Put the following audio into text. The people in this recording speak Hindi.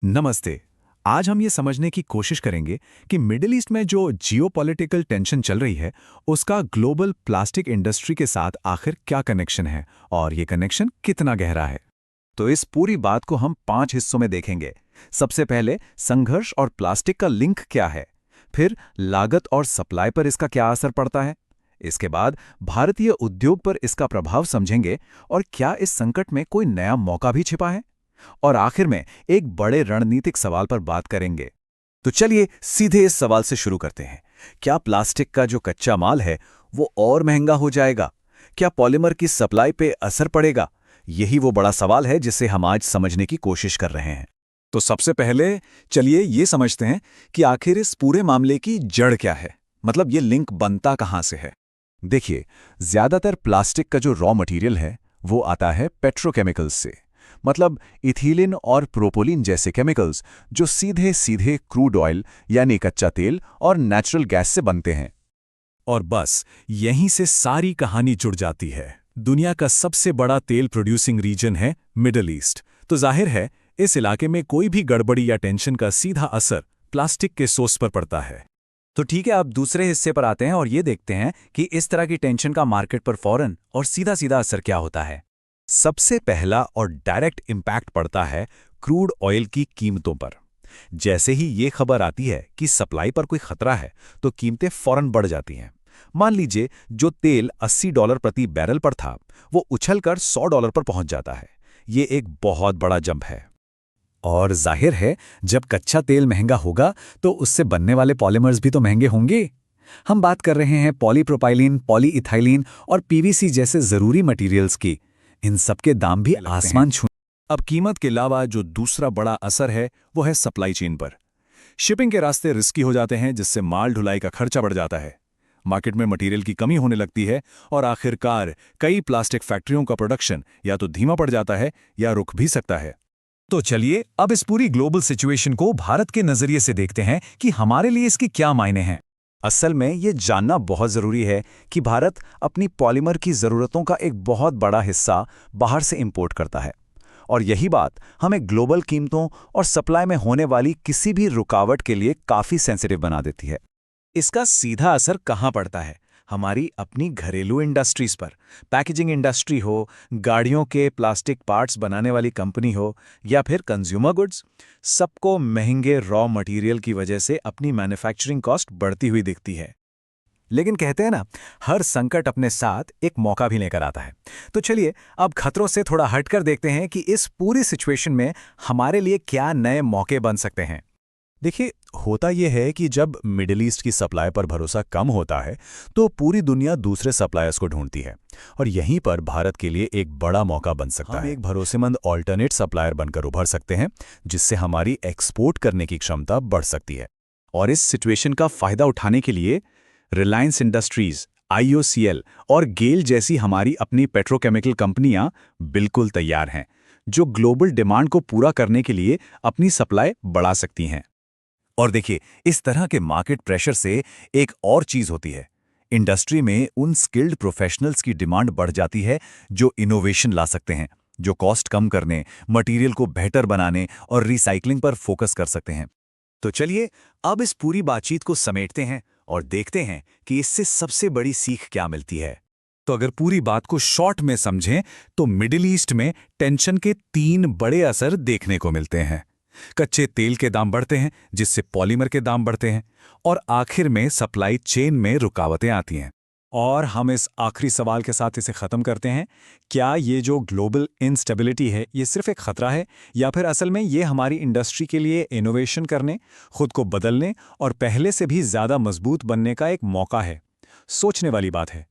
नमस्ते। आज हम ये समझने की कोशिश करेंगे कि मिडिल ईस्ट में जो जियोपॉलिटिकल टेंशन चल रही है, उसका ग्लोबल प्लास्टिक इंडस्ट्री के साथ आखिर क्या कनेक्शन है और ये कनेक्शन कितना गहरा है। तो इस पूरी बात को हम 5 हिस्सों में देखेंगे। सबसे पहले संघर्ष और प्लास्टिक का लिंक क्या है, फिर लागत और सप्लाई पर इसका क्या असर पड़ता है, इसके बाद भारतीय उद्योग पर इसका प्रभाव समझेंगे और क्या इस संकट में कोई नया मौका भी छिपा है, और आखिर में एक बड़े रणनीतिक सवाल पर बात करेंगे। तो चलिए सीधे इस सवाल से शुरू करते हैं। क्या प्लास्टिक का जो कच्चा माल है वो और महंगा हो जाएगा? क्या पॉलीमर की सप्लाई पे असर पड़ेगा? यही वो बड़ा सवाल है जिसे हम आज समझने की कोशिश कर रहे हैं। तो सबसे पहले चलिए ये समझते हैं कि आखिर इस पूरे मामले की जड़ क्या है, मतलब ये लिंक बनता कहां से है। देखिए, ज्यादातर प्लास्टिक का जो रॉ मटेरियल है वो आता है पेट्रोकेमिकल्स से, मतलब इथीलिन और प्रोपोलिन जैसे केमिकल्स जो सीधे सीधे क्रूड ऑयल यानी कच्चा तेल और नेचुरल गैस से बनते हैं। और बस यहीं से सारी कहानी जुड़ जाती है। दुनिया का सबसे बड़ा तेल प्रोड्यूसिंग रीजन है मिडिल ईस्ट, तो जाहिर है इस इलाके में कोई भी गड़बड़ी या टेंशन का सीधा असर प्लास्टिक के सोर्स पर पड़ता है। तो ठीक है, अब दूसरे हिस्से पर आते हैं और ये देखते हैं कि इस तरह की टेंशन का मार्केट पर फौरन और सीधा सीधा असर क्या होता है। सबसे पहला और डायरेक्ट इंपैक्ट पड़ता है क्रूड ऑयल की कीमतों पर। जैसे ही ये खबर आती है कि सप्लाई पर कोई खतरा है, तो कीमतें फौरन बढ़ जाती हैं। मान लीजिए जो तेल $80 प्रति बैरल पर था, वो उछलकर $100 पर पहुंच जाता है। ये एक बहुत बड़ा जंप है। और जाहिर है, जब कच्चा तेल महंगा होगा तो उससे बनने वाले पॉलीमर्स भी तो महंगे होंगे। हम बात कर रहे हैं पॉलीप्रोपाइलीन, पॉलीइथाइलीन और पीवीसी जैसे जरूरी मटेरियल्स की। इन सबके दाम भी आसमान छू। अब कीमत के अलावा जो दूसरा बड़ा असर है वो है सप्लाई चेन पर। शिपिंग के रास्ते रिस्की हो जाते हैं, जिससे माल ढुलाई का खर्चा बढ़ जाता है। मार्केट में मटेरियल की कमी होने लगती है और आखिरकार कई प्लास्टिक फैक्ट्रियों का प्रोडक्शन या तो धीमा पड़ जाता है या रुक भी सकता है। तो चलिए अब इस पूरी ग्लोबल सिचुएशन को भारत के नजरिए से देखते हैं कि हमारे लिए इसके क्या मायने हैं। असल में ये जानना बहुत ज़रूरी है कि भारत अपनी पॉलीमर की ज़रूरतों का एक बहुत बड़ा हिस्सा बाहर से इंपोर्ट करता है, और यही बात हमें ग्लोबल कीमतों और सप्लाई में होने वाली किसी भी रुकावट के लिए काफ़ी सेंसिटिव बना देती है। इसका सीधा असर कहाँ पड़ता है? हमारी अपनी घरेलू इंडस्ट्रीज पर। पैकेजिंग इंडस्ट्री हो, गाड़ियों के प्लास्टिक पार्ट्स बनाने वाली कंपनी हो, या फिर कंज्यूमर गुड्स, सबको महंगे रॉ मटेरियल की वजह से अपनी मैन्युफैक्चरिंग कॉस्ट बढ़ती हुई दिखती है। लेकिन कहते हैं ना, हर संकट अपने साथ एक मौका भी लेकर आता है। तो चलिए अब खतरों से थोड़ा हटकर देखते हैं कि इस पूरी सिचुएशन में हमारे लिए क्या नए मौके बन सकते हैं। देखिए, होता यह है कि जब मिडिल ईस्ट की सप्लाई पर भरोसा कम होता है तो पूरी दुनिया दूसरे सप्लायर्स को ढूंढती है, और यहीं पर भारत के लिए एक बड़ा मौका बन सकता है। हम एक भरोसेमंद ऑल्टरनेट सप्लायर बनकर उभर सकते हैं, जिससे हमारी एक्सपोर्ट करने की क्षमता बढ़ सकती है। और इस सिचुएशन का फायदा उठाने के लिए रिलायंस इंडस्ट्रीज, IOCL और गेल जैसी हमारी अपनी पेट्रोकेमिकल कंपनियां बिल्कुल तैयार हैं, जो ग्लोबल डिमांड को पूरा करने के लिए अपनी सप्लाई बढ़ा सकती हैं। और देखिए, इस तरह के मार्केट प्रेशर से एक और चीज होती है। इंडस्ट्री में उन स्किल्ड प्रोफेशनल्स की डिमांड बढ़ जाती है जो इनोवेशन ला सकते हैं, जो कॉस्ट कम करने, मटेरियल को बेहतर बनाने और रिसाइकलिंग पर फोकस कर सकते हैं। तो चलिए अब इस पूरी बातचीत को समेटते हैं और देखते हैं कि इससे सबसे बड़ी सीख क्या मिलती है। तो अगर पूरी बात को शॉर्ट में समझें तो मिडिल ईस्ट में टेंशन के 3 बड़े असर देखने को मिलते हैं। कच्चे तेल के दाम बढ़ते हैं, जिससे पॉलीमर के दाम बढ़ते हैं, और आखिर में सप्लाई चेन में रुकावटें आती हैं। और हम इस आखिरी सवाल के साथ इसे खत्म करते हैं। क्या ये जो ग्लोबल इंस्टेबिलिटी है, ये सिर्फ एक खतरा है, या फिर असल में ये हमारी इंडस्ट्री के लिए इनोवेशन करने, खुद को बदलने और पहले से भी ज्यादा मजबूत बनने का एक मौका है? सोचने वाली बात है।